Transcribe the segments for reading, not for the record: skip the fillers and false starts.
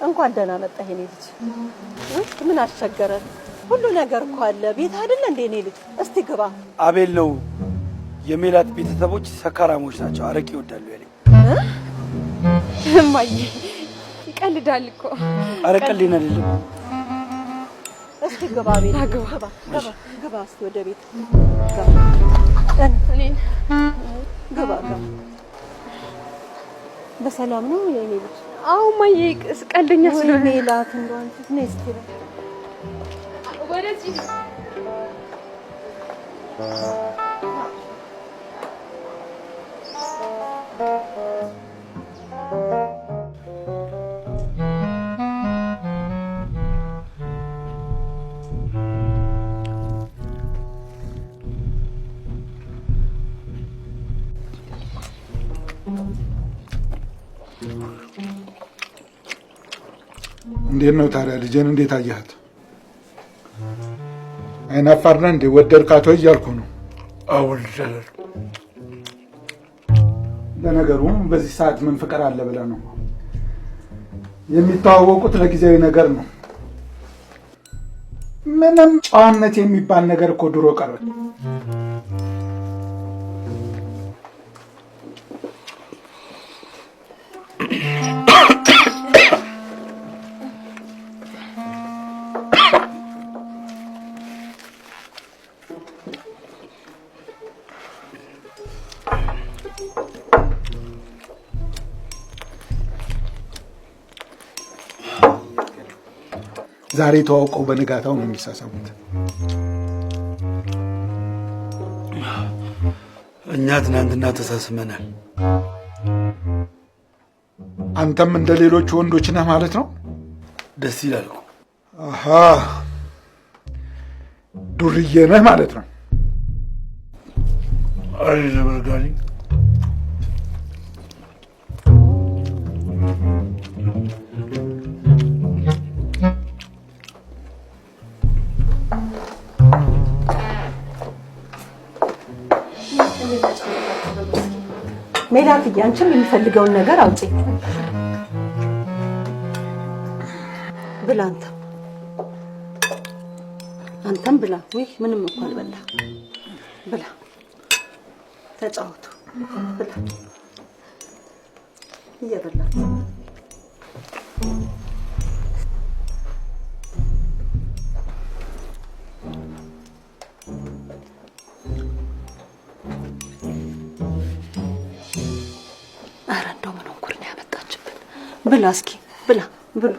እንኳን ደህና መጣህ የኔ ልጅ። ምን አስቸገረን? ሁሉ ነገር እኮ አለ ቤት አይደል እንዴ የኔ ልጅ? እስቲ ግባ። አቤል ነው የሜላት ቤተሰቦች ሰካራሞች ናቸው፣ አረቄ ይወዳሉ ያለኝ። እማዬ ይቀልዳል እኮ። ኧረ ቀልዴን አይደለም። እስቲ ግባ ቤት ግባ ግባ እስቲ ወደ ቤት ግባ። እኔን ግባ ግባ። በሰላም ነው የኔ ልጅ? አዎ እማዬ ቀልደኛ ስለሆነ ሜላት እንደው አንቺ ነይ እስቲ ወደዚህ እንዴት ነው ታዲያ ልጄን እንዴት አያት? አይናፋርና እንዴ ወደድካት ወይ እያልኩ ነው። አወልደል ለነገሩ በዚህ ሰዓት ምን ፍቅር አለ ብለህ ነው? የሚተዋወቁት ለጊዜያዊ ነገር ነው። ምንም ጨዋነት የሚባል ነገር እኮ ድሮ ቀረ። ዛሬ ተዋውቀው በንጋታው ነው የሚሳሳቡት። እኛ ትናንትና ተሳስመናል። አንተም እንደ ሌሎቹ ወንዶች ነህ ማለት ነው? ደስ ይላል እኮ። አሃ ዱርዬ ነህ ማለት ነው። አይ ዘበርጋኒ ሜላት አንቺም የሚፈልገውን ነገር አውጪ ብላ። አንተም ብላ። ወይ ምንም እኮ አልበላ ብላ። ተጫወቱ ብላ። እየበላ ብላ። እስኪ ብላ ብሉ።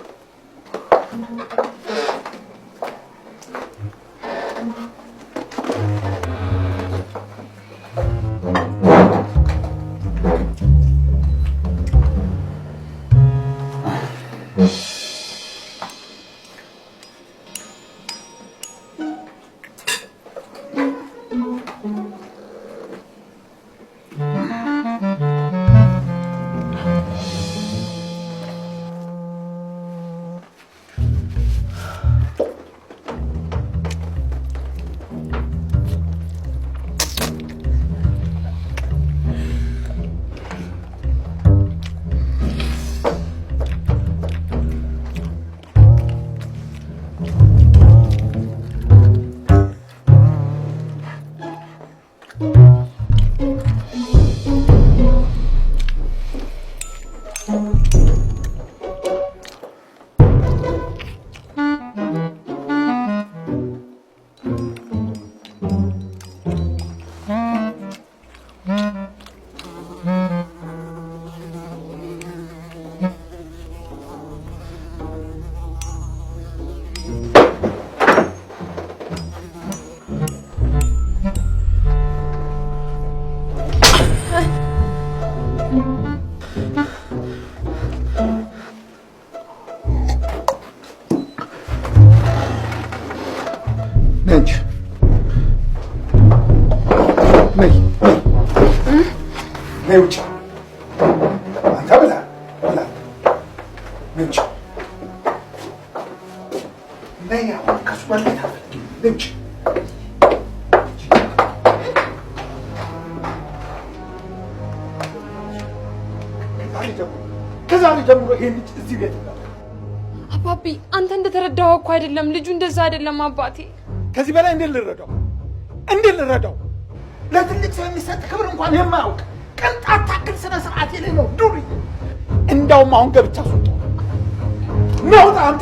ውጭ አንተ ብላ ብላ ውጭ ነይ አሁን ከሱ ጋር ውጭ ከዛሬ ጀምሮ ይሄን ልጅ እዚህ ቤት አባቢ አንተ እንደተረዳው እኮ አይደለም ልጁ እንደዛ አይደለም አባቴ ከዚህ በላይ እንዴት ልረዳው ለትልቅ ሰው የሚሰጥ ክብር እንኳን የማያውቅ ቅንጣት ታክል ስነ ስርዓት የሌለው ዱርዬ እንዳውም አሁን ገብቻ አስወጣው ነው አንተ